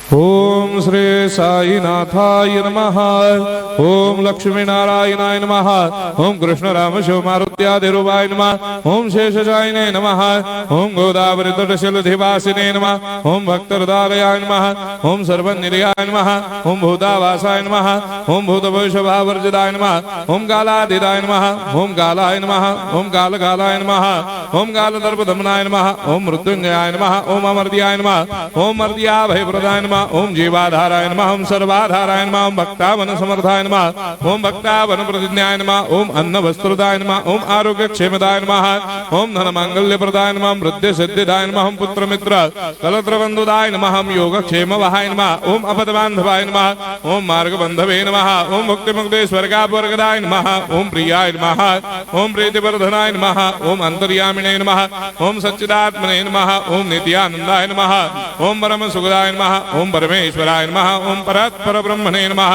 ओम श्री साईनाथाय नमः। ओम लक्ष्मी नारायणाय नमः। ओम कृष्ण राम शिव मारुत्यादिरूपाय नमः। ओम शेषशायिने नमः। ओम गोदावरी तटशिलधिवासिने नमः। ओम भक्तहृदयाय नमः। ओम सर्वनिलयाय नमः। ओम भूतावासाय नमः। ओम भूतभविष्यभावर्जिताय नमः। ओम कालाधीताय नमः। ओम कालाय नमः। ओम कालकालाय नमः। ओम कालदर्पदमनाय नमः। ओम मृत्युंजयाय नमः। ओम अमर्त्याय नमः। ओम मर्त्याभयप्रदाय नमः। ओम जीवाधाराय नमः। ओम सर्वाधाराय नमः। ओम भक्तावन समर्थाय नमः। ओम भक्तावन प्रतिज्ञाय नमः। ओम अन्न वस्त्रदाय नमः। ओम आरोग्य क्षेमदाय नमः। ओम धन मांगल्य प्रदाय नमः। ओम वृद्धि सिद्धिदाय नमः। ओम पुत्र मित्र कलत्र बंधुदाय नमः। ओम योग क्षेम वहाय नमः। ओम अपद बांधवाय नमः। ओम मार्ग बंधवे नमः। ओम मुक्ति मुक्ति स्वर्गापवर्गदाय नमः। ओम प्रियाय नमः। ओम प्रीतिवर्धनाय नमः। ओम अंतर्यामिने नमः। ओम सच्चिदात्मने नमः। ओम नित्यानंदाय नमः। ओम परम सुखदाय नमः। ओम परमेश्वराय नमः। ओम परात्पर ब्रह्मणे नमः।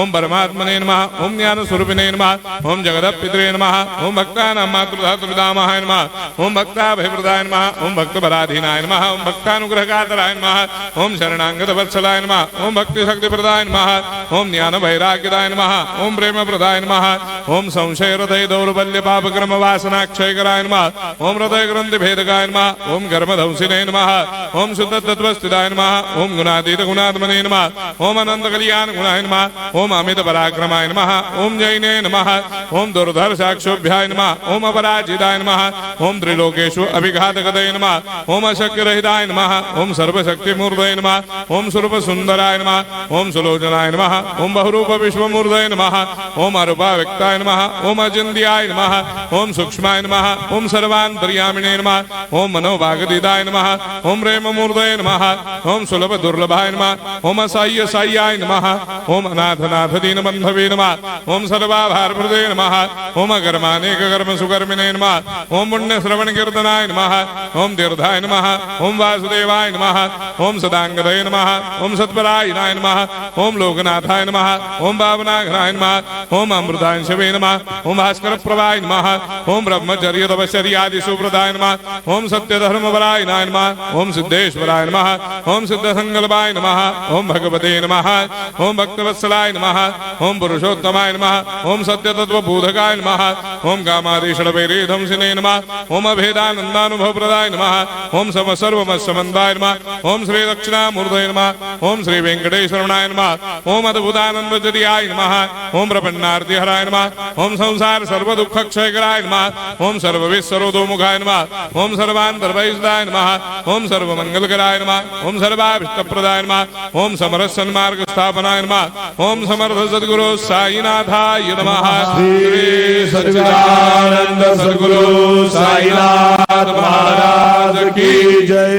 ओम परमात्मने नमः। ओम ज्ञान स्वरूपिणे नमः। ओम जगदपितरे नमः। ओम भक्तानां मातृधातुपितामहाय नमः। ओम भक्ताभयप्रदाय नमः। ओम भक्तपराधीनाय नमः। ओम भक्तानुग्रहकातराय नमः। ओम शरणागत वत्सलाय नमः। ओम भक्ति शक्ति प्रदाय नमः। ओम ज्ञान वैराग्यदाय नमः। ओम प्रेम प्रदाय नमः। ओम संशय हृदय दौर्बल्य पाप कर्म वासना क्षयकराय नमः। ओम हृदय ग्रंथि भेदकाय नमः। ओम कर्मधंसिने नमः। ओम शुद्ध तत्वस्थिताय नमः। ओम गुणातीत गुणात्मने नमः। ओम अनंत कल्याण गुणाय नमः। ओम अमित पराक्रमाय नमः। ओम जैने नमः। ओम दुर्धर्षाक्षोभ्याय नमः। ओम अपराजिताय नमः। ओम त्रिलोकेषु अभिघातगतये नमः। ओम अशक्य रहिताय नमः। ओम सर्वशक्तिमूर्तये नमः। ओम स्वरूप सुंदराय नमः। ओम सुलोचनाय नमः। ओम बहुरूप विश्वमूर्तये नमः। ओम अरूपाव्यक्ताय नमः। ओम अचिन्त्याय नमः। ओम सूक्ष्माय नमः। ओम सर्वान्तर्यामिणे नमः। ओम मनोभागदिताय नमः। ओम प्रेममूर्तये नमः। ओम सुलभ दुर्लभाय नमः। ओम असाय्य साय्याय नमः। ओम अनाथनाथ दीनबन्धवे नमः। ओम सर्वाभारप्रदे नमः। ओम अकर्मानेक कर्म सुकर्मिणे नमः। ओम पुण्य श्रवण कीर्तनाय नमः। ओम तीर्थाय नमः। ओम वासुदेवाय नमः। ओम सदांगदये नमः। ओम सत्परायणाय नमः। ओम लोकनाथाय नमः। ओम भावनाघनाय नमः। ओम अमृताय शिवे नमः। ओम भास्कर प्रभाय नमः। ओम ब्रह्मचर्य तपश्चर्यादि सुप्रदाय नमः। ओम सत्य धर्म परायणाय नमः। ओम सिद्धेश्वराय नमः। ओम सिद्ध संकल्पाय नमः। ओम भगवते नमः। ओम भक्तवत्सलाय नमः। ओम पुरुषोत्तमाय नमः। ओम सत्य तत्व बोधकाय नमः। ओम कामादिषडवैरेधंसिने नमः। ओम अभेदानंदानुभव प्रदाय नमः। ओम सम सर्वमस्समन्दाय नमः। ओम श्री दक्षिणामूर्तये नमः। ओम श्री वेंकटेश्वरनाय नमः। ओम अद्भुतानंदजदियाय नमः। ओम प्रपन्नार्तिहराय नमः। ओम संसार सर्व दुःख क्षयकराय नमः। ओम सर्वविश्वरोधोमुखाय नमः। ओम सर्वान्तर्वैसदाय नमः। ओम सर्वमंगलकराय नमः। ओम सर्वाभिष्टप्रदाय नमः। ओम समरस सन्मार्ग स्थापनाय नमः। ओम समर्थ सद्गुरु साईनाथाय नमः। श्री सच्चिदानंद सद्गुरु साईनाथ महाराज की जय।